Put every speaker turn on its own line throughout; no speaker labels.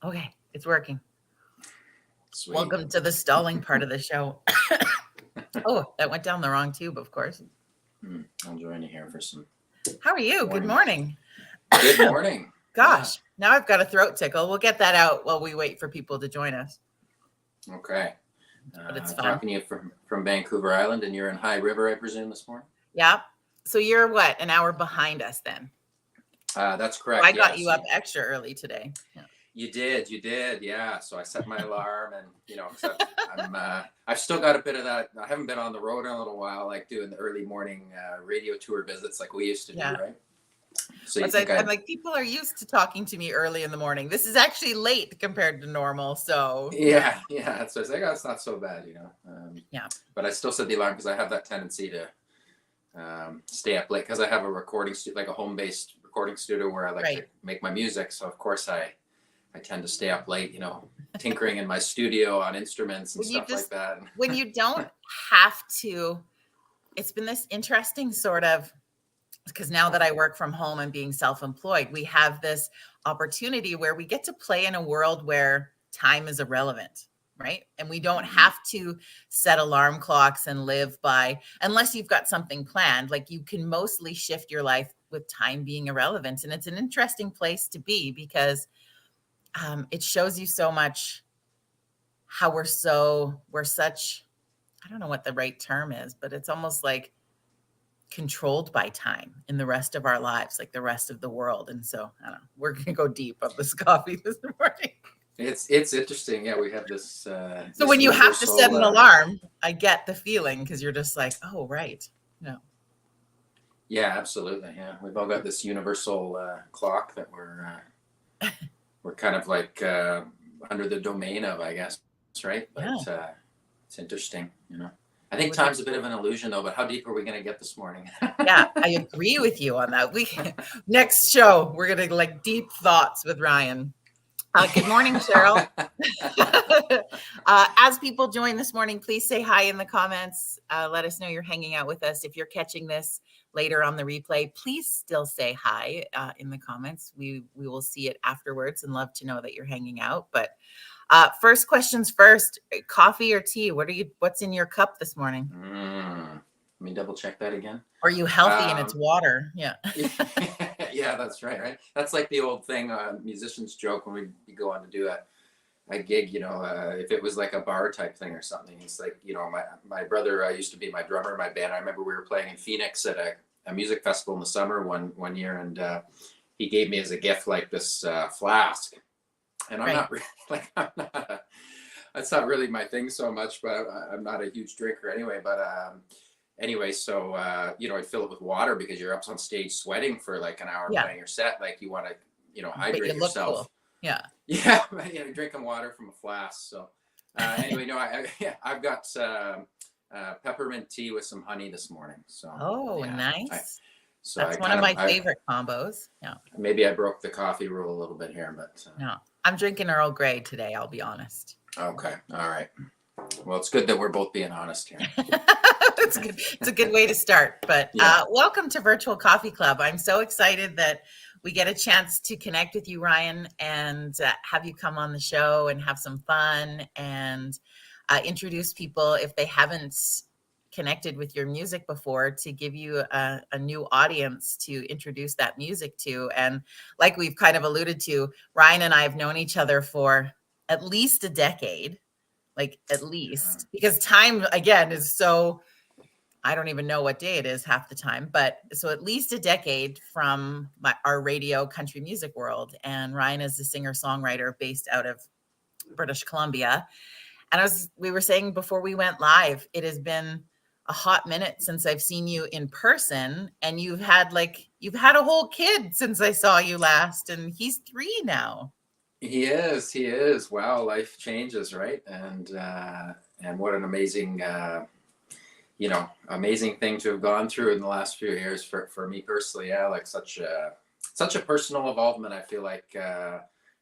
Okay, it's working.
Sweet.
Welcome to the stalling part of the show. Oh, that went down the wrong tube, of course.
I'll join you here for some
How are you? Good
morning.
morning.
Good morning.
Gosh, now I've got a throat tickle. We'll get that out while we wait for people to join us.
Okay.
But it's fun.
Talking to you from Vancouver Island, and you're in High River, I presume, this morning?
Yeah. So you're what, an hour behind us then?
That's correct.
I got you up extra early today. Yeah.
You did. Yeah. So I set my alarm, and I've still got a bit of that. I haven't been on the road in a little while, like doing the early morning radio tour visits like we used to do, right? So
I'm like, people are used to talking to me early in the morning. This is actually late compared to normal. So
yeah. So I was like, oh, it's not so bad,
yeah.
But I still set the alarm because I have that tendency to stay up late because I have a recording studio, like a home-based recording studio where I like to make my music. So of course I tend to stay up late, tinkering in my studio on instruments and stuff like that.
When you don't have to, it's been this interesting sort of, because now that I work from home and being self-employed, we have this opportunity where we get to play in a world where time is irrelevant, right? And we don't have to set alarm clocks and live by, unless you've got something planned, like you can mostly shift your life with time being irrelevant. And it's an interesting place to be because it shows you so much how we're such, I don't know what the right term is, but it's almost like controlled by time in the rest of our lives, like the rest of the world. And so I don't know, we're going to go deep on this coffee this morning.
It's interesting. Yeah, we have this.
So when you have to set an alarm, I get the feeling because you're just like, oh, right. No.
Yeah, absolutely. Yeah, we've all got this universal clock that we're kind of like under the domain of, I guess, right? But it's interesting, I think time's a bit of an illusion, though. But how deep are we going to get this morning?
Yeah, I agree with you on that. Next show, we're going to like deep thoughts with Ryan. Good morning, Cheryl. As people join this morning, please say hi in the comments. Let us know you're hanging out with us. If you're catching this later on the replay, please still say hi in the comments. We will see it afterwards and love to know that you're hanging out. But first questions first, coffee or tea? What's in your cup this morning?
Let me double check that again.
Are you healthy and it's water? Yeah.
Yeah, that's right. That's like the old thing, musicians joke when we go on to do a gig, if it was like a bar type thing or something. It's like, my brother used to be my drummer in my band. I remember we were playing in Phoenix at a music festival in the summer one year, and he gave me as a gift like this flask. And I'm not really that's not really my thing so much, but I'm not a huge drinker anyway. But anyway, so I'd fill it with water because you're up on stage sweating for like an hour playing your set. Like you want to, hydrate yourself.
Cool. Yeah,
drinking water from a flask. So anyway, no, I've got peppermint tea with some honey this morning. So
nice.
So
that's one of my favorite combos. Yeah.
Maybe I broke the coffee rule a little bit here, but
no, I'm drinking Earl Grey today. I'll be honest.
Okay. All right. Well, it's good that we're both being honest here.
It's good. It's a good way to start. But welcome to Virtual Coffee Club. I'm so excited that we get a chance to connect with you, Ryan, and have you come on the show and have some fun and introduce people if they haven't connected with your music before, to give you a new audience to introduce that music to. And like we've kind of alluded to, Ryan and I have known each other for at least a decade, because time again is so, I don't even know what day it is half the time, but so at least a decade from our radio country music world. And Ryan is a singer-songwriter based out of British Columbia. And we were saying before we went live, it has been a hot minute since I've seen you in person, and you've had a whole kid since I saw you last, and he's 3 now.
He is. Wow, life changes, right? And what an amazing, amazing thing to have gone through in the last few years for me personally. Yeah, like such a personal involvement. I feel like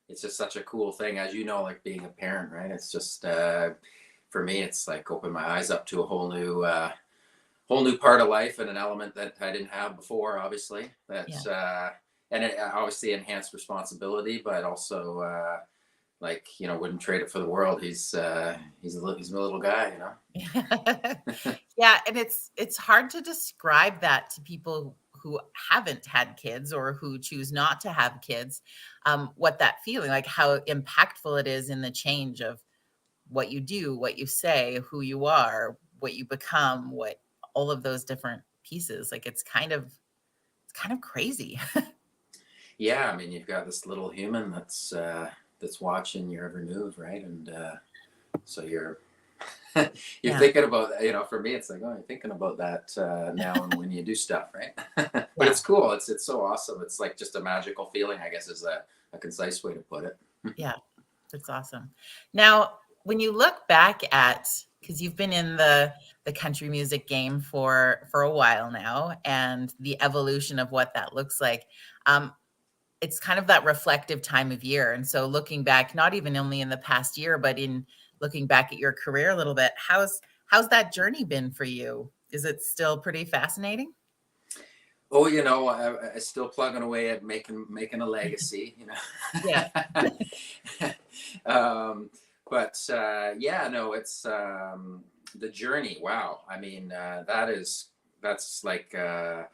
it's just such a cool thing, as you know, like being a parent, right? It's just for me, it's like opened my eyes up to a whole new part of life and an element that I didn't have before, obviously. That's and it obviously enhanced responsibility, but also like, wouldn't trade it for the world. He's a little guy,
Yeah, and it's hard to describe that to people who haven't had kids or who choose not to have kids, what that feeling, like how impactful it is in the change of what you do, what you say, who you are, what you become, what all of those different pieces. Like it's kind of crazy.
Yeah, I mean, you've got this little human that's watching your every move, right? And so you're you're
Yeah,
thinking about, for me, it's like, oh, you're thinking about that now and when you do stuff, right? But
yeah,
it's cool. It's so awesome. It's like just a magical feeling, I guess, is a concise way to put it.
yeah. That's awesome. Now, when you look back at, because you've been in the country music game for a while now, and the evolution of what that looks like, it's kind of that reflective time of year. And so, looking back, not even only in the past year, but in looking back at your career a little bit, how's that journey been for you? Is it still pretty fascinating?
Oh, I still plugging away at making a legacy,
Yeah,
um, but yeah, no, it's the journey. Wow, I mean, that's like a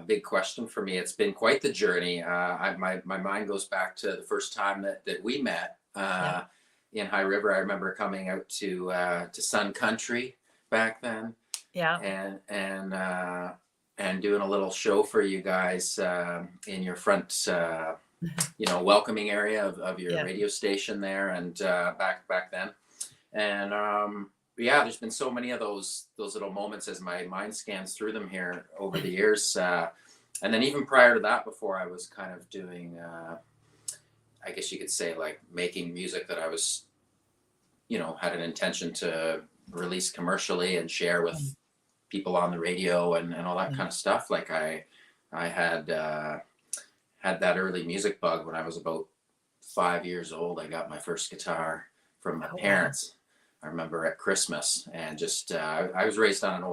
big question for me. It's been quite the journey. My mind goes back to the first time that we met
yeah,
in High River. I remember coming out to Sun Country back then,
yeah.
and doing a little show for you guys in your front, welcoming area of your
Yeah.
radio station there, and back then. And yeah, there's been so many of those little moments as my mind scans through them here over the years. And then even prior to that, before I was kind of doing, I guess you could say, like making music that I was, had an intention to release commercially and share with people on the radio and all that
Yeah.
kind of stuff. Like I had that early music bug when I was about 5 years old. I got my first guitar from my
Oh, wow.
parents. I remember at Christmas, and just I was raised on it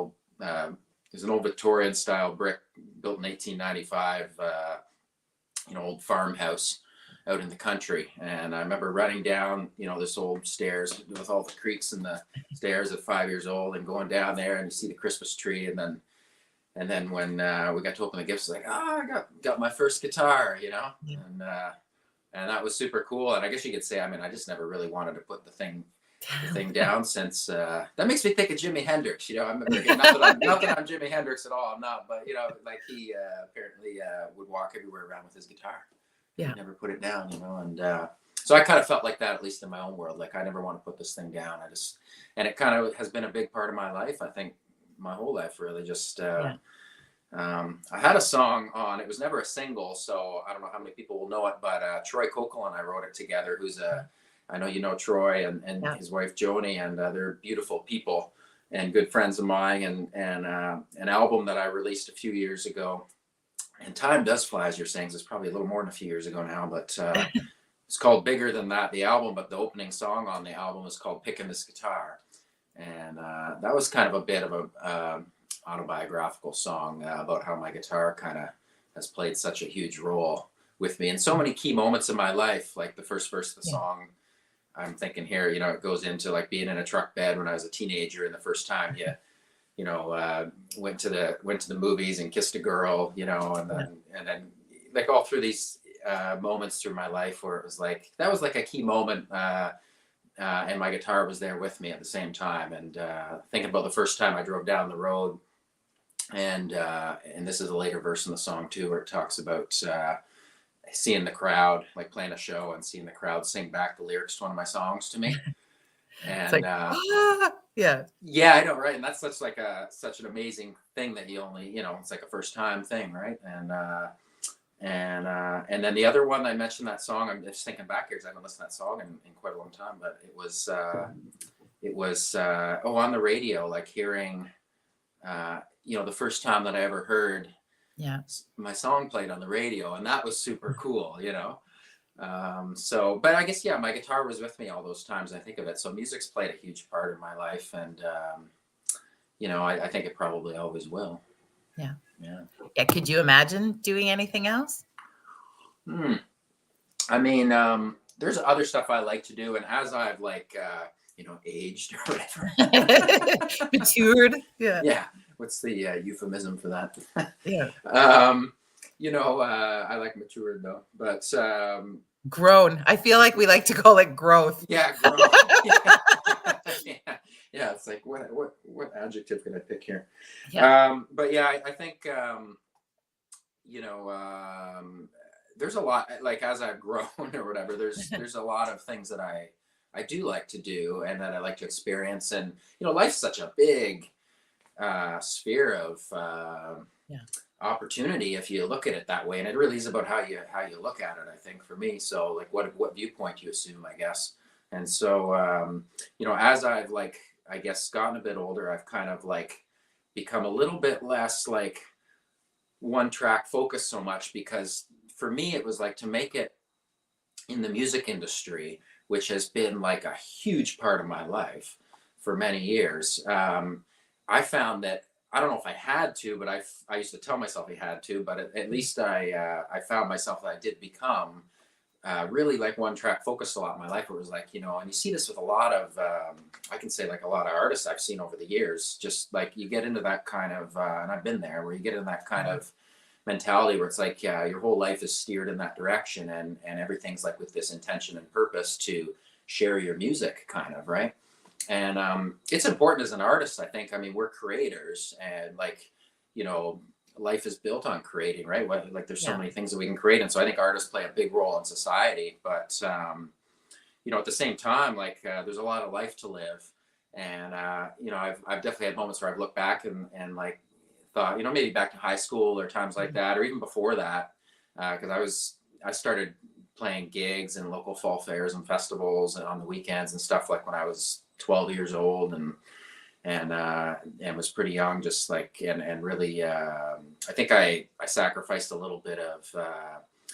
was an old Victorian style brick built in 1895, old farmhouse out in the country. And I remember running down, this old stairs with all the creaks in the stairs at 5 years old, and going down there and you see the Christmas tree. And then when we got to open the gifts, like, oh, I got my first guitar,
Yeah.
and that was super cool. And I guess you could say, I mean, I just never really wanted to put the thing down, since that makes me think of Jimi Hendrix. I remember, again, not that I'm Jimi Hendrix at all. I'm not, but like he apparently would walk everywhere around with his guitar. He
Yeah.
never put it down, and so I kind of felt like that, at least in my own world. Like, I never want to put this thing down. And it kind of has been a big part of my life. I think my whole life, really. Just
Yeah.
I had a song on. It was never a single, so I don't know how many people will know it. But Troy Cokel and I wrote it together. I know you know Troy and
Yeah.
his wife Joni, and they're beautiful people and good friends of mine. And an album that I released a few years ago. And time does fly, as you're saying. So it's probably a little more than a few years ago now, but it's called Bigger Than That, the album. But the opening song on the album is called Picking This Guitar, and that was kind of a bit of a autobiographical song about how my guitar kind of has played such a huge role with me in so many key moments in my life. Like the first verse of the
Yeah.
song, I'm thinking here, it goes into like being in a truck bed when I was a teenager, and the first time went to the movies and kissed a girl, and then like all through these moments through my life where it was like, that was like a key moment, and my guitar was there with me at the same time. And thinking about the first time I drove down the road, and this is a later verse in the song too, where it talks about seeing the crowd, like playing a show and seeing the crowd sing back the lyrics to one of my songs to me.
It's
And
like, yeah.
yeah, I know, right? And that's such an amazing thing that you only, it's like a first time thing, right? And then the other one I mentioned, that song, I'm just thinking back here because I haven't listened to that song in quite a long time, but it was on the radio, like hearing the first time that I ever heard
Yeah.
my song played on the radio, and that was super cool. So, but I guess, yeah, my guitar was with me all those times I think of it. So music's played a huge part in my life, and I think it probably always will.
Yeah.
Yeah.
Yeah. Could you imagine doing anything else?
I mean, there's other stuff I like to do, and as I've like aged or whatever,
Matured. Yeah.
yeah. What's the euphemism for that?
Yeah.
I like matured though, but
Grown. I feel like we like to call it growth.
yeah, grown. Yeah, yeah. It's like what adjective can I pick here?
Yeah.
But yeah, I think there's a lot, like as I've grown or whatever. There's a lot of things that I do like to do and that I like to experience, and life's such a big sphere of
Yeah.
opportunity if you look at it that way, and it really is about how you look at it, I think, for me. So like what viewpoint you assume, I guess. And so as I've like, I guess, gotten a bit older, I've kind of like become a little bit less like one track focus so much, because for me it was like, to make it in the music industry, which has been like a huge part of my life for many years. I found that, I don't know if I had to, but I used to tell myself I had to, but at least I found myself that I did become really like one track focused a lot in my life. It was like, and you see this with a lot of, I can say like a lot of artists I've seen over the years, just like you get into that kind of, and I've been there, where you get in that kind of mentality where it's like, yeah, your whole life is steered in that direction, and everything's like with this intention and purpose to share your music, kind of, right? And it's important as an artist, I think. I mean, we're creators, and like, life is built on creating, right? Like there's so many things that we can create. And so I think artists play a big role in society, but at the same time, like there's a lot of life to live. And I've definitely had moments where I've looked back and like thought, maybe back to high school or times like that, or even before that, because I started playing gigs in local fall fairs and festivals and on the weekends and stuff, like when I was 12 years old, and was pretty young, just like, and really, I think I sacrificed a little bit of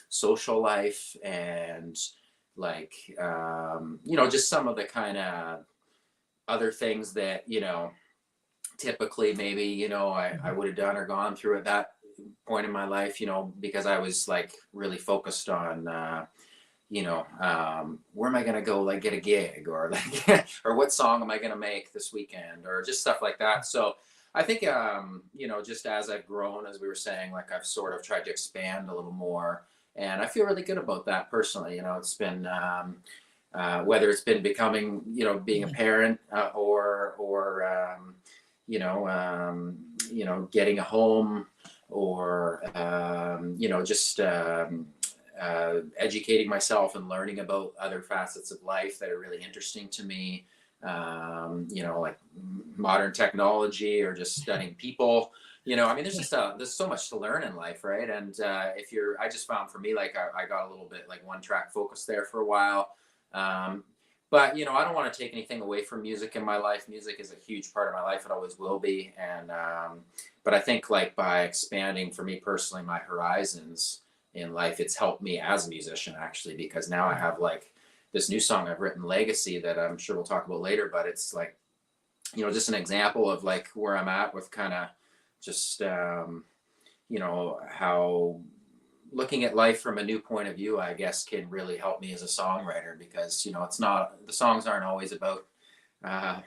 social life, and like, just some of the kind of other things that, typically maybe, I would have done or gone through at that point in my life, because I was like really focused on, where am I going to go, like get a gig, or like, or what song am I going to make this weekend, or just stuff like that. So I think, just as I've grown, as we were saying, like I've sort of tried to expand a little more, and I feel really good about that personally. It's been, whether it's been becoming, being a parent, or getting a home, or, just, educating myself and learning about other facets of life that are really interesting to me, like modern technology, or just studying people. I mean, there's just there's so much to learn in life, right? And I just found, for me, like I got a little bit like one track focus there for a while. But I don't want to take anything away from music in my life. Music is a huge part of my life. It always will be. And but I think, like, by expanding, for me personally, my horizons in life, it's helped me as a musician, actually, because now I have like this new song I've written, Legacy, that I'm sure we'll talk about later. But it's like, just an example of like where I'm at with kind of just how looking at life from a new point of view, I guess, can really help me as a songwriter, because it's not, the songs aren't always about I'm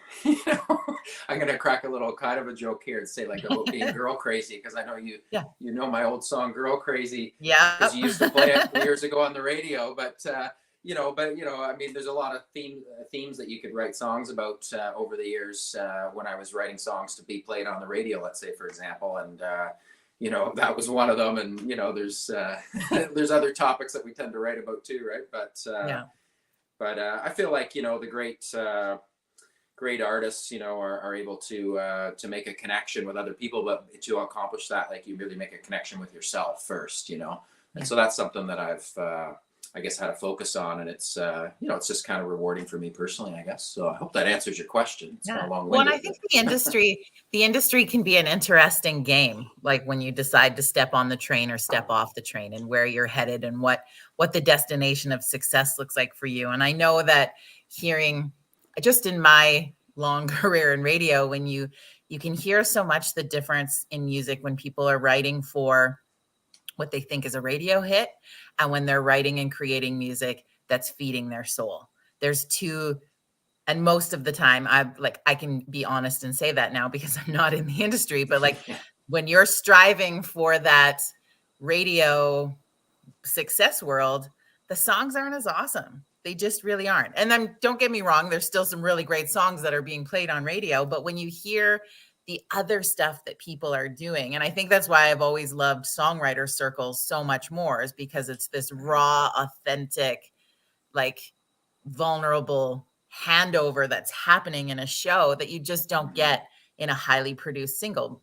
gonna crack a little kind of a joke here and say, like, about being girl crazy, because I know you my old song Girl Crazy, because you used to play it years ago on the radio. But I mean, there's a lot of themes that you could write songs about over the years, when I was writing songs to be played on the radio, let's say, for example. And that was one of them. And there's there's other topics that we tend to write about too, right? But I feel like the great artists are able to make a connection with other people, but to accomplish that, like, you really make a connection with yourself first. And so that's something that I've I guess had to focus on, and it's it's just kind of rewarding for me personally, I guess. So I hope that answers your question. It's been a long way.
Well, and I think the industry can be an interesting game, like when you decide to step on the train or step off the train, and where you're headed, and what the destination of success looks like for you. And I know that hearing, just in my long career in radio, when you can hear so much the difference in music when people are writing for what they think is a radio hit, and when they're writing and creating music that's feeding their soul. There's two, and most of the time I can be honest and say that now because I'm not in the industry, but like when you're striving for that radio success world, the songs aren't as awesome. They just really aren't. And then don't get me wrong, there's still some really great songs that are being played on radio, but when you hear the other stuff that people are doing, and I think that's why I've always loved songwriter circles so much more, is because it's this raw, authentic, like vulnerable handover that's happening in a show that you just don't get in a highly produced single.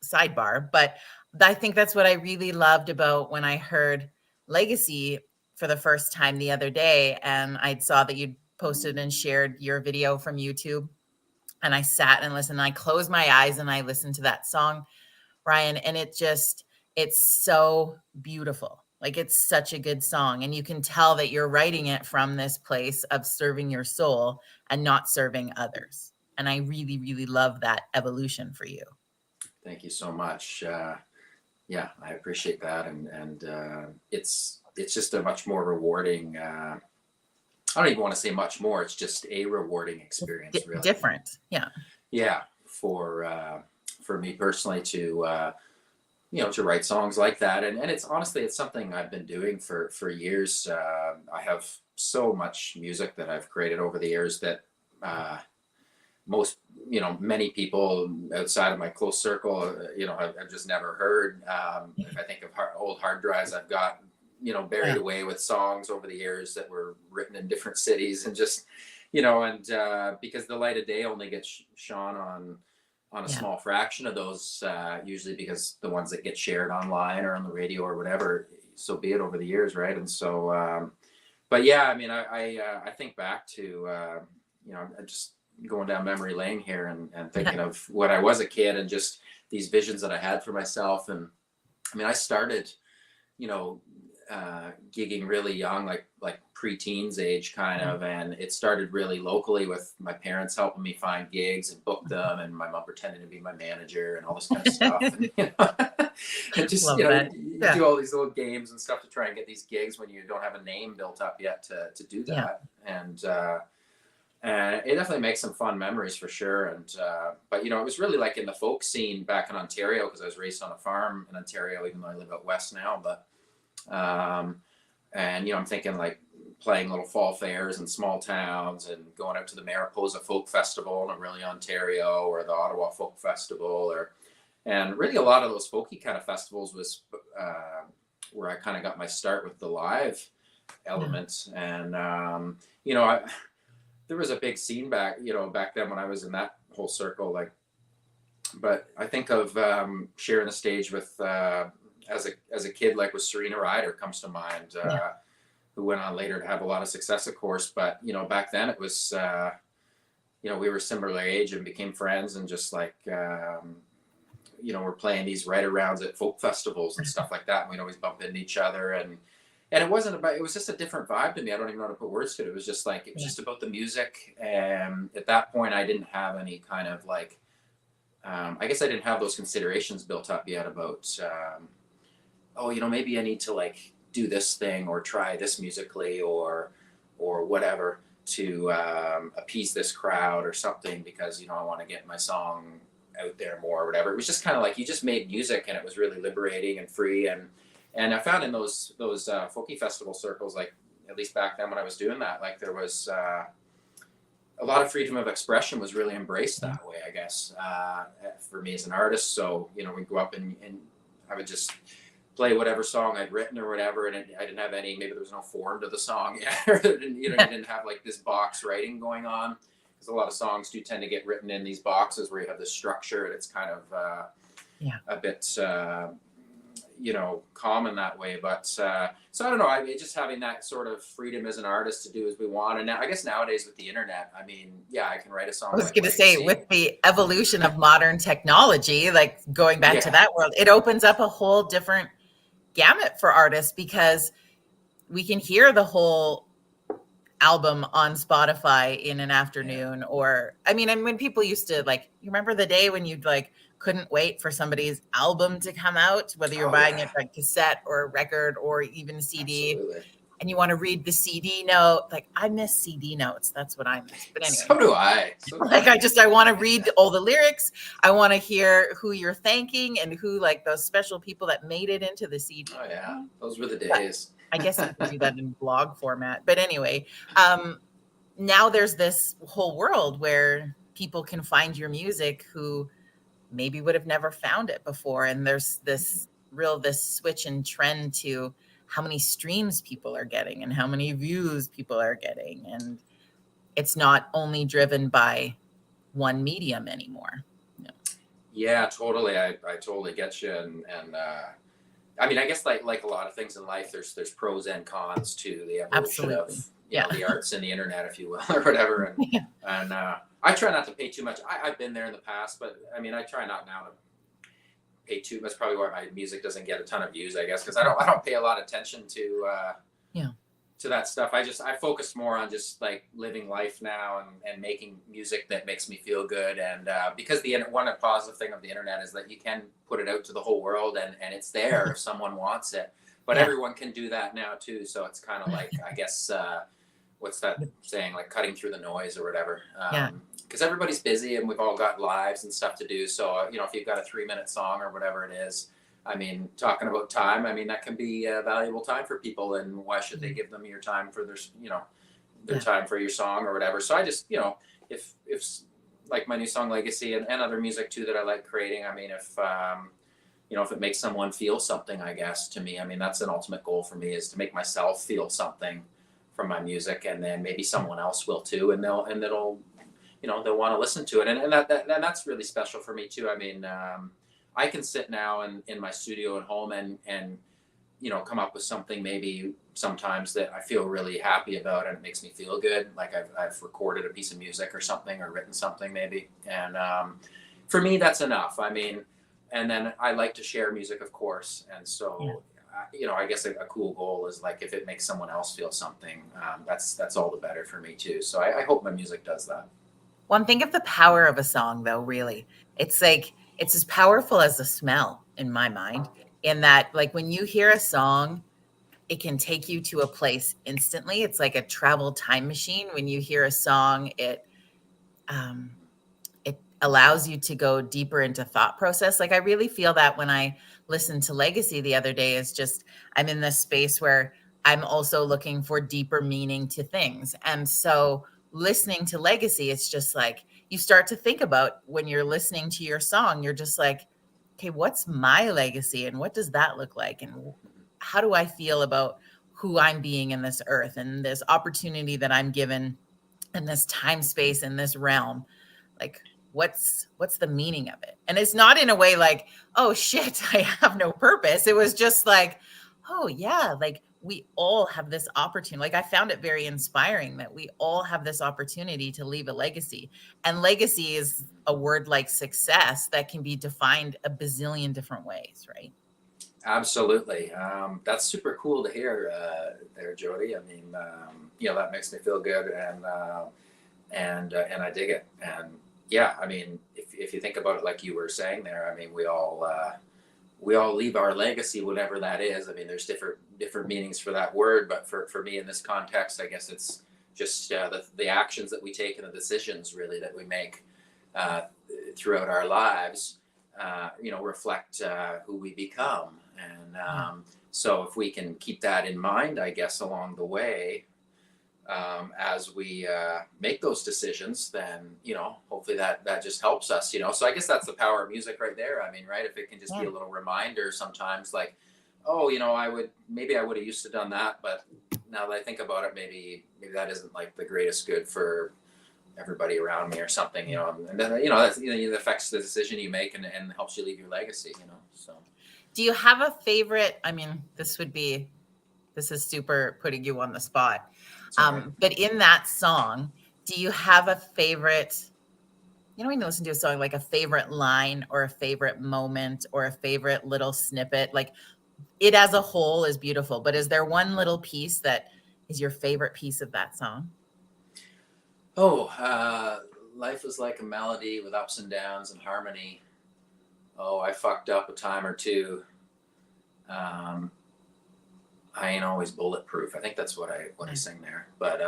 Sidebar, but I think that's what I really loved about when I heard Legacy for the first time the other day, and I saw that you'd posted and shared your video from YouTube, and I sat and listened, and I closed my eyes and I listened to that song, Ryan, and it's so beautiful. Like, it's such a good song, and you can tell that you're writing it from this place of serving your soul and not serving others. And I really, really love that evolution for you.
Thank you so much. Yeah, I appreciate that, and it's just a much more rewarding. I don't even want to say much more. It's just a rewarding experience, really.
Different, yeah.
Yeah, for me personally to to write songs like that, and it's honestly it's something I've been doing for years. I have so much music that I've created over the years that many people outside of my close circle, I've just never heard. If I think of old hard drives I've got, buried away with songs over the years that were written in different cities, and just, because the light of day only gets shone on a small fraction of those, usually because the ones that get shared online or on the radio or whatever, so be it over the years. Right. And so, but yeah, I mean, I think back to, just going down memory lane here and thinking of when I was a kid and just these visions that I had for myself. And I mean, I started, gigging really young, like pre-teens age kind of, and it started really locally with my parents helping me find gigs and book them, and my mom pretending to be my manager and all this kind of stuff. And, and just, you do all these little games and stuff to try and get these gigs when you don't have a name built up yet to do that. And it definitely makes some fun memories for sure. And but it was really like in the folk scene back in Ontario, because I was raised on a farm in Ontario, even though I live out west now. But and I'm thinking like playing little fall fairs in small towns and going out to the Mariposa Folk Festival in really Ontario, or the Ottawa Folk Festival, and really a lot of those folky kind of festivals was where I kind of got my start with the live elements. And there was a big scene back then when I was in that whole circle, but I think of sharing the stage with as a kid, like with Serena Ryder comes to mind, who went on later to have a lot of success, of course. But back then it was we were similar age and became friends, and just like we're playing these write-arounds at folk festivals and stuff like that, and we'd always bump into each other. And it was just a different vibe to me. I don't even know how to put words to it. It was just like, it was just about the music. And at that point I didn't have any kind of like, I guess I didn't have those considerations built up yet about, maybe I need to like do this thing or try this musically or whatever to appease this crowd or something, because, I want to get my song out there more or whatever. It was just kind of like, you just made music, and it was really liberating and free. And I found in those folky festival circles, like at least back then when I was doing that, like there was a lot of freedom of expression was really embraced that way, I guess, for me as an artist. So, we'd go up and I would just play whatever song I'd written or whatever. And I didn't have maybe there was no form to the song yet. You didn't have like this box writing going on. Because a lot of songs do tend to get written in these boxes where you have this structure, and it's kind of a bit common that way. But so I don't know, just having that sort of freedom as an artist to do as we want. And now, I guess nowadays with the internet, I mean, I can write a song.
I was going to say, with the evolution of modern technology, like going back to that world, it opens up a whole different gamut for artists, because we can hear the whole album on Spotify in an afternoon. Or and when people used to, like, you remember the day when you'd like couldn't wait for somebody's album to come out, whether you're buying it by cassette or record or even CD.
Absolutely.
and you want to read the CD note. Like, I miss CD notes. That's what I miss. But anyway.
So do I.
Like, I want to read all the lyrics. I want to hear who you're thanking and who, like, those special people that made it into the CD.
Oh yeah, those were the days.
I guess you could do that in blog format. But anyway, now there's this whole world where people can find your music who maybe would have never found it before. And there's this switch in trend to how many streams people are getting and how many views people are getting. And it's not only driven by one medium anymore.
Yeah, totally. I totally get you. And I mean, I guess like a lot of things in life, there's pros and cons to the evolution of the arts and the internet, if you will, or whatever. And I try not to pay too much. I've been there in the past, but I mean, I try not now to pay too. That's probably why my music doesn't get a ton of views, I guess, because I don't pay a lot of attention to that stuff. I focus more on just like living life now and making music that makes me feel good. And because one positive thing of the internet is that you can put it out to the whole world and it's there if someone wants it. But everyone can do that now too. So it's kind of like, I guess, what's that saying? Like cutting through the noise or whatever. Because everybody's busy and we've all got lives and stuff to do. So, if you've got a 3-minute song or whatever it is, I mean, talking about time, I mean, that can be valuable time for people. And why should they give them your time for their time for your song or whatever? So I just, if like my new song Legacy and other music too that I like creating, I mean, if it makes someone feel something, I guess, to me, I mean, that's an ultimate goal for me, is to make myself feel something from my music, and then maybe someone else will too, and they'll want to listen to it, and that's really special for me too. I mean, I can sit now in my studio at home and come up with something maybe sometimes that I feel really happy about and it makes me feel good. Like I've recorded a piece of music or something, or written something maybe, and for me that's enough. I mean, and then I like to share music, of course, and so I guess a cool goal is like if it makes someone else feel something, that's all the better for me too. So I hope my music does that.
Well, think of the power of a song, though. Really, it's like it's as powerful as a smell in my mind. In that, like when you hear a song, it can take you to a place instantly. It's like a travel time machine. When you hear a song, it allows you to go deeper into thought process. Like I really feel that when I listened to Legacy the other day, is just I'm in this space where I'm also looking for deeper meaning to things. And so listening to Legacy, it's just like you start to think about when you're listening to your song, you're just like, okay, what's my legacy and what does that look like? And how do I feel about who I'm being in this earth and this opportunity that I'm given in this time space, in this realm? Like, what's the meaning of it? And it's not in a way like, oh shit, I have no purpose. It was just like, oh yeah, like we all have this opportunity. Like I found it very inspiring that we all have this opportunity to leave a legacy. And legacy is a word like success that can be defined a bazillion different ways, right?
Absolutely. That's super cool to hear there, Jody. I mean, that makes me feel good, and I dig it. And yeah, I mean, if you think about it, like you were saying there, I mean, we all leave our legacy, whatever that is. I mean, there's different meanings for that word, but for me in this context, I guess it's just the actions that we take and the decisions really that we make throughout our lives, reflect who we become. And so if we can keep that in mind, I guess, along the way, as we make those decisions, then, hopefully that just helps us, So I guess that's the power of music right there. I mean, right? If it can just be a little reminder sometimes, like, oh, I would have used to done that, but now that I think about it, maybe that isn't like the greatest good for everybody around me or something, and then, that's, it affects the decision you make and helps you leave your legacy, so.
Do you have a favorite? I mean, this is super putting you on the spot. But in that song, do you have a favorite, when you listen to a song, like a favorite line or a favorite moment or a favorite little snippet? Like it as a whole is beautiful, but is there one little piece that is your favorite piece of that song?
Oh, life is like a melody with ups and downs and harmony. Oh, I fucked up a time or two. I ain't always bulletproof. I think that's what I sing there. But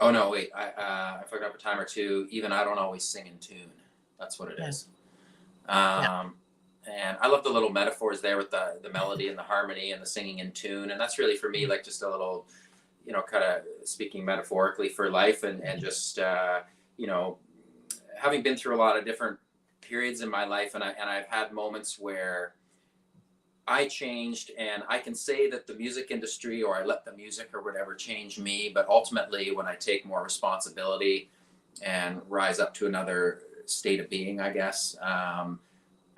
oh no, wait, I forgot a time or two. Even I don't always sing in tune. That's what it is. And I love the little metaphors there with the melody and the harmony and the singing in tune. And that's really for me like just a little, you know, kind of speaking metaphorically for life and just you know, having been through a lot of different periods in my life, and I've had moments where I changed, and I can say that the music industry or I let the music or whatever change me, but ultimately when I take more responsibility and rise up to another state of being, I guess,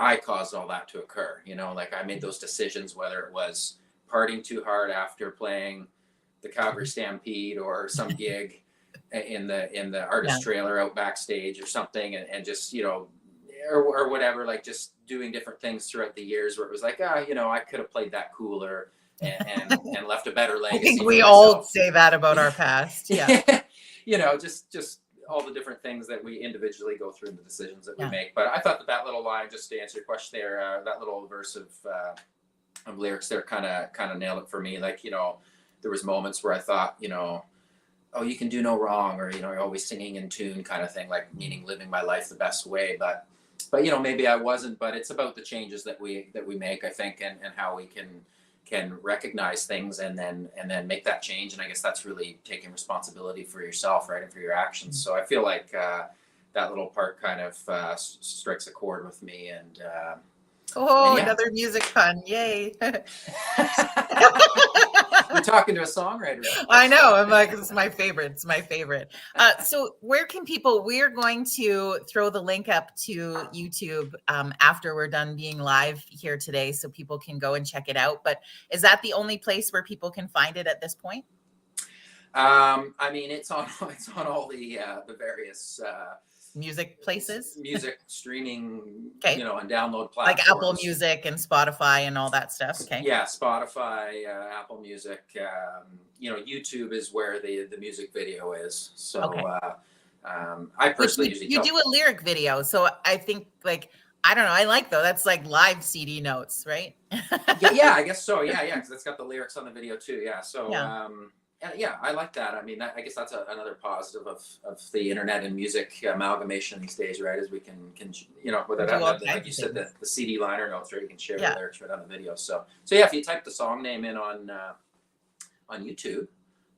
I caused all that to occur. You know, like I made those decisions, whether it was partying too hard after playing the Calgary Stampede or some gig in the artist trailer out backstage or something, and just, you know, or whatever, like just doing different things throughout the years where it was like, you know, I could have played that cooler and left a better legacy.
I think we all say that about our past. Yeah.
You know, just all the different things that we individually go through and the decisions that we make. But I thought that little line, just to answer your question there, that little verse of lyrics there kind of nailed it for me. Like, you know, there was moments where I thought, you know, oh, you can do no wrong, or, you know, you're always singing in tune kind of thing, like meaning living my life the best way. But you know, maybe I wasn't, but it's about the changes that we make, I think, and how we can recognize things and then make that change. And I guess that's really taking responsibility for yourself, right, and for your actions. So I feel like that little part kind of strikes a chord with me. And
another music pun! Yay!
You're talking to a songwriter.
I know. I'm like, this is my favorite. It's my favorite. So where can people, we're going to throw the link up to YouTube after we're done being live here today, so people can go and check it out. But is that the only place where people can find it at this point?
I mean, it's on all the various
music places,
music streaming, you know, and download platforms
like Apple Music and Spotify and all that stuff. Okay.
Yeah, Spotify, Apple Music. You know, YouTube is where the music video is. So I personally
you do a lyric video, so I think, like, I don't know, I like, though, that's like live CD notes, right?
yeah, I guess so. Yeah, because it's got the lyrics on the video too. Yeah, so yeah, I like that. I mean, I guess that's another positive of the internet and music amalgamation these days, right? As we can you know, without having, like you said, the CD liner notes, right? You can share the lyrics right on the video. So yeah, if you type the song name in on YouTube,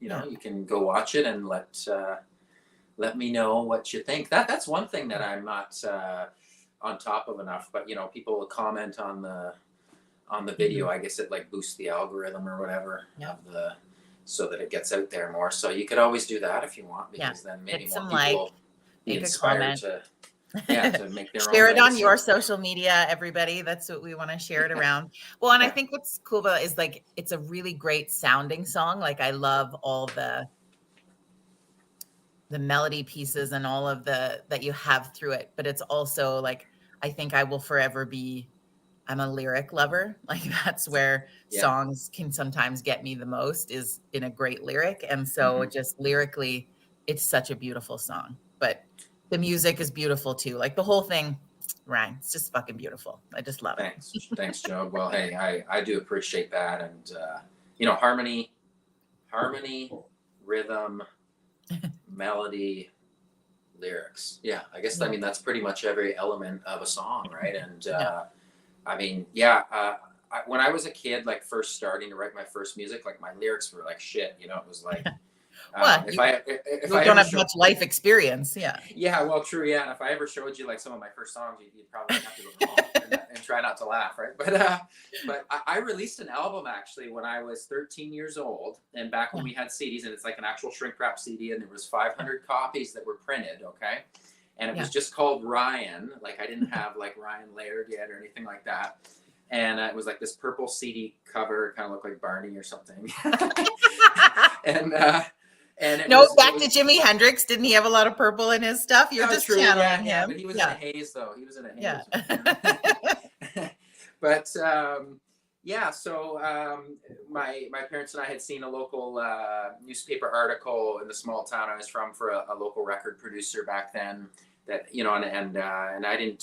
you know, you can go watch it and let me know what you think. That's one thing that I'm not on top of enough, but you know, people comment on the video. I guess it like boosts the algorithm or whatever of so that it gets out there more. So you could always do that if you want, because then maybe more people will be inspired to make their own
share it on your social media, everybody. That's what we want to share it around. Well, and I think what's cool about it is, like, it's a really great sounding song. Like, I love all the melody pieces and all of that you have through it, but it's also like, I think I will forever be, I'm a lyric lover. Like, that's where songs can sometimes get me the most, is in a great lyric. And so just lyrically, it's such a beautiful song, but the music is beautiful too. Like, the whole thing, Ryan, it's just fucking beautiful. I just love it.
Thanks, Joe. Well, hey, I do appreciate that. And, you know, harmony, rhythm, melody, lyrics. Yeah, I guess, I mean, that's pretty much every element of a song, right? And, I mean, when I was a kid, like first starting to write my first music, like my lyrics were like shit, you know, it was like,
if I don't have much life experience.
Yeah, well, true. Yeah. And if I ever showed you like some of my first songs, you'd probably have to go home and try not to laugh. Right. But I released an album actually when I was 13 years old, and back when we had CDs, and it's like an actual shrink wrap CD, and there was 500 copies that were printed. Okay. And it was just called Ryan. Like, I didn't have like Ryan Laird yet or anything like that. And it was like this purple CD cover, kind of looked like Barney or something. and it was
to Jimi Hendrix. Didn't he have a lot of purple in his stuff? You're just channeling him.
But he was in a haze, though. He was in a haze. But so my parents and I had seen a local newspaper article in the small town I was from for a local record producer back then. That, you know, and I didn't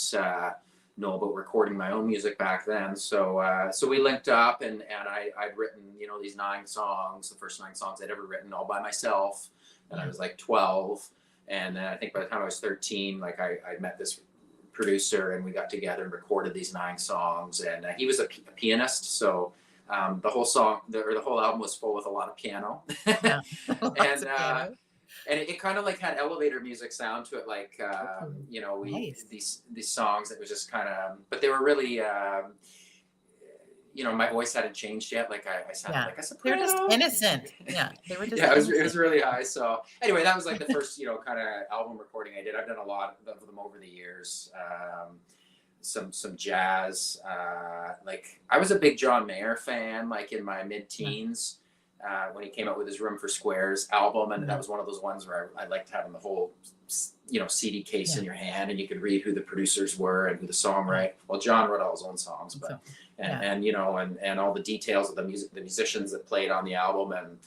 know about recording my own music back then. So we linked up, and I'd written, you know, these 9 songs, the first 9 songs I'd ever written all by myself. And I was like 12. And then I think by the time I was 13, like I met this producer, and we got together and recorded these 9 songs. And he was a pianist. So the whole the whole album was full with a lot of piano.
Yeah.
And it kind of like had elevator music sound to it, like you know,
Nice.
these songs that was just kind of, but they were really, you know, my voice hadn't changed yet. Like I sounded like a
They're
soprano.
just innocent. Yeah, they were just.
Yeah, it was really high. So anyway, that was like the first, you know, kind of album recording I did. I've done a lot of them over the years. Some jazz. Like I was a big John Mayer fan, like in my mid-teens. When he came out with his Room for Squares album, and that was one of those ones where I liked having the whole, you know, CD case in your hand, and you could read who the producers were and who the songwriter. Well, John wrote all his own songs, but and you know, and all the details of the musicians that played on the album. And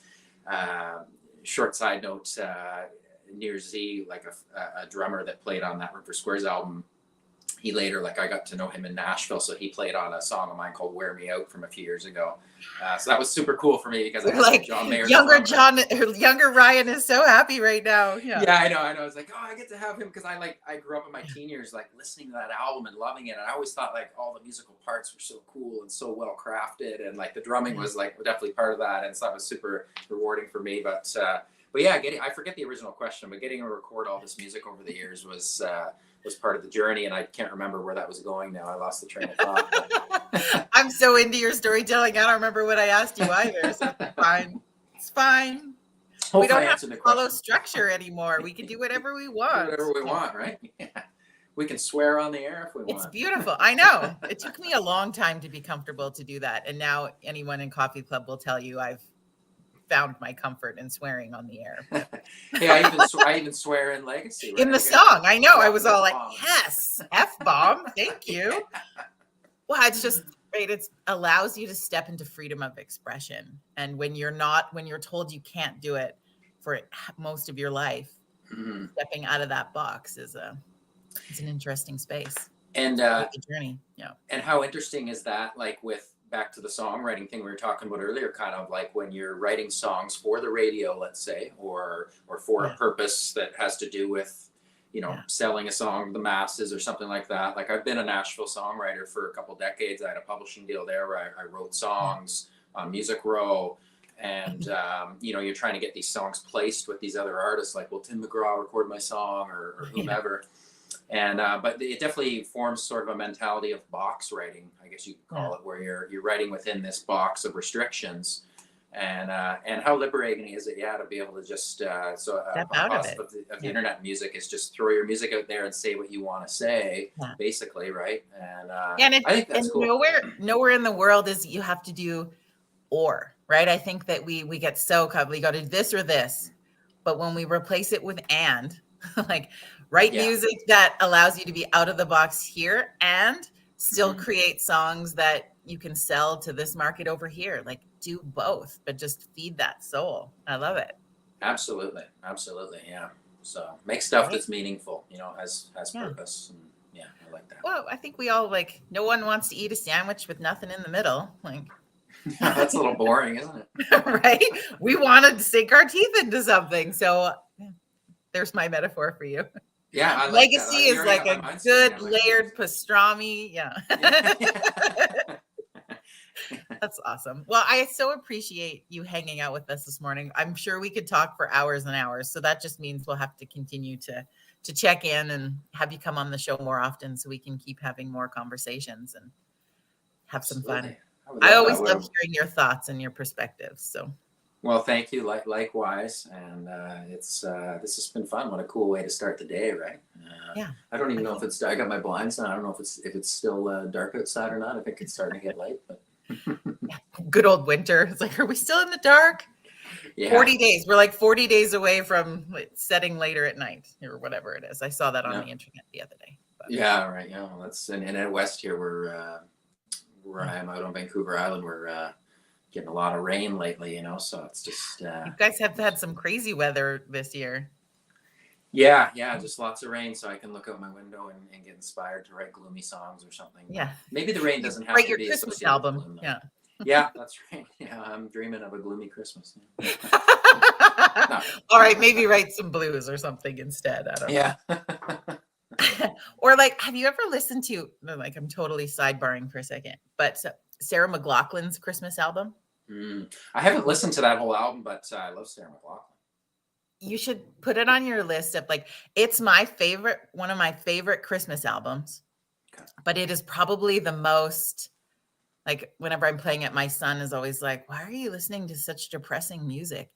short side note, Near Z, like a drummer that played on that Room for Squares album, he later, like I got to know him in Nashville, so he played on a song of mine called "Wear Me Out" from a few years ago. So that was super cool for me because I
like
John Mayer.
Younger Ryan is so happy right now. Yeah,
I know. It's like, oh, I get to have him, because I grew up in my teen years like listening to that album and loving it, and I always thought like all the musical parts were so cool and so well crafted, and like the drumming was like definitely part of that, and so that was super rewarding for me. But yeah, I forget the original question, but getting to record all this music over the years was part of the journey, and I can't remember where that was going now. I lost the train of thought.
I'm so into your storytelling. I don't remember what I asked you either. So it's fine. It's fine.
Hopefully
we don't have to follow structure anymore. We can do whatever we want.
Do whatever we want, right? Yeah. We can swear on the air if we want.
It's beautiful. I know. It took me a long time to be comfortable to do that. And now anyone in Coffee Club will tell you I've found my comfort in swearing on the air.
Hey, I even swear in Legacy. Right?
In the song. I know. I was all like, yes, F-bomb. Thank you. Well, it's just right. It allows you to step into freedom of expression. And when you're told you can't do it for most of your life, stepping out of that box it's an interesting space. And the journey. Yeah.
And how interesting is that? Like with back to the songwriting thing we were talking about earlier, kind of like when you're writing songs for the radio, let's say, or for a purpose that has to do with, you know, selling a song to the masses or something like that. Like I've been a Nashville songwriter for a couple decades. I had a publishing deal there where I wrote songs on Music Row, and you know, you're trying to get these songs placed with these other artists, like, will Tim McGraw record my song or whomever. And but it definitely forms sort of a mentality of box writing, I guess you could call it, where you're writing within this box of restrictions. And how liberating is it, to be able to just
step out of it.
Of the internet music is just throw your music out there and say what you want to say, basically, right? And I think that's cool.
Nowhere in the world is you have to do right. I think that we get so covered. We got to do this or this, but when we replace it with like write music that allows you to be out of the box here and still create songs that you can sell to this market over here. Like do both, but just feed that soul. I love it.
Absolutely. Yeah. So make stuff that's meaningful, you know, has purpose. And I like that.
Well, I think we all no one wants to eat a sandwich with nothing in the middle. Like
that's a little boring, isn't it?
Right? We wanted to sink our teeth into something. So there's my metaphor for you.
Yeah, I like
Legacy is like a good layered pastrami. Yeah. That's awesome. Well, I so appreciate you hanging out with us this morning. I'm sure we could talk for hours and hours. So that just means we'll have to continue to check in and have you come on the show more often so we can keep having more conversations and have some fun. I always love hearing your thoughts and your perspectives. So.
Well, thank you. Likewise, and this has been fun. What a cool way to start the day, right? I don't even know if it's. I got my blinds on. I don't know if it's still dark outside or not. I think it's starting to get light, but
good old winter. It's like, are we still in the dark? 40 days. We're like 40 days away from setting later at night or whatever it is. I saw that on the internet the other day. But.
Yeah, right. Yeah, well, that's and at West here, where I am out on Vancouver Island, we're getting a lot of rain lately, you know, so it's just...
you guys have had some crazy weather this year.
Yeah, just lots of rain so I can look out my window and get inspired to write gloomy songs or something.
Yeah.
Maybe the rain
You
doesn't have
write
to
your
be
Christmas
associated with
album.
gloom though.
Yeah.
Yeah, that's right. Yeah, I'm dreaming of a gloomy Christmas. No.
All right, maybe write some blues or something instead. I don't know.
Yeah.
Or like, have you ever listened to, like, I'm totally sidebarring for a second, but Sarah McLachlan's Christmas album?
I haven't listened to that whole album, but I love Sarah McLachlan.
You should put it on your list of, like, it's my favorite, one of my favorite Christmas albums,
Okay.
but it is probably the most, like, whenever I'm playing it, my son is always like, why are you listening to such depressing music?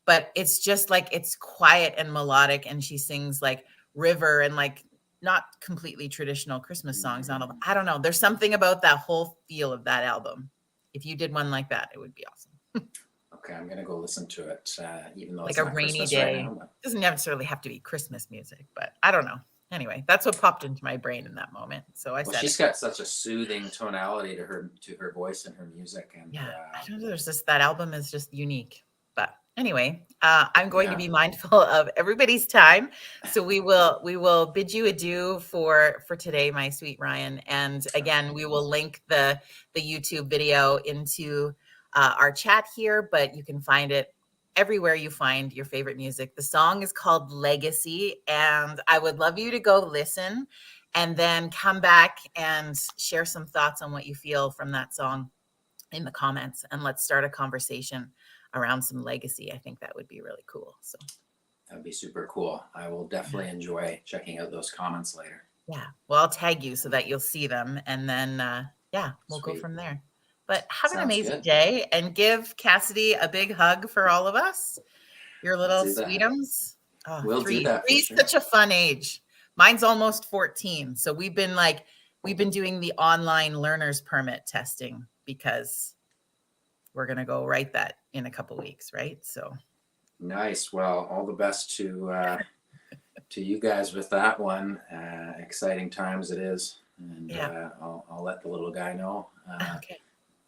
But it's just like, it's quiet and melodic, and she sings like river and like not completely traditional Christmas songs. I don't know. There's something about that whole feel of that album. If you did one like that, it would be awesome.
Okay, I'm gonna go listen to it, even though
Like
it's
a
not
rainy
Christmas
day.
right now. But...
Doesn't necessarily have to be Christmas music, but I don't know. Anyway, that's what popped into my brain in that moment. So I said,
she's got such a soothing tonality to her voice and her music, and
yeah, I don't know. There's just, that album is just unique. But anyway, I'm going to be mindful of everybody's time, so we will bid you adieu for today, my sweet Ryan. And again, we will link the YouTube video into our chat here, but you can find it everywhere you find your favorite music. The song is called Legacy, and I would love you to go listen and then come back and share some thoughts on what you feel from that song in the comments, and let's start a conversation around some legacy. I think that would be really cool. So
that would be super cool. I will definitely enjoy checking out those comments later.
Yeah, well, I'll tag you so that you'll see them, and then yeah, we'll go from there. But have an amazing day, and give Cassidy a big hug for all of us. Your little sweetums. Oh,
we'll do that.
Three's such a fun age. Mine's almost 14, so we've been doing the online learner's permit testing because we're going to go write that in a couple weeks, right? So
nice. Well, all the best to you guys with that one. Exciting times it is, and I'll let the little guy know.
Okay.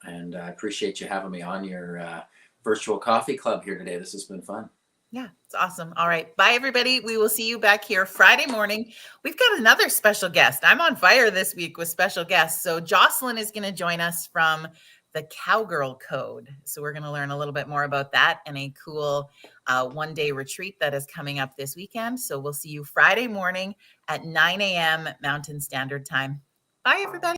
And I appreciate you having me on your virtual coffee club here today. This has been fun.
Yeah, it's awesome. All right. Bye, everybody. We will see you back here Friday morning. We've got another special guest. I'm on fire this week with special guests. So Jocelyn is going to join us from the Cowgirl Code. So we're going to learn a little bit more about that and a cool one-day retreat that is coming up this weekend. So we'll see you Friday morning at 9 a.m. Mountain Standard Time. Bye, everybody.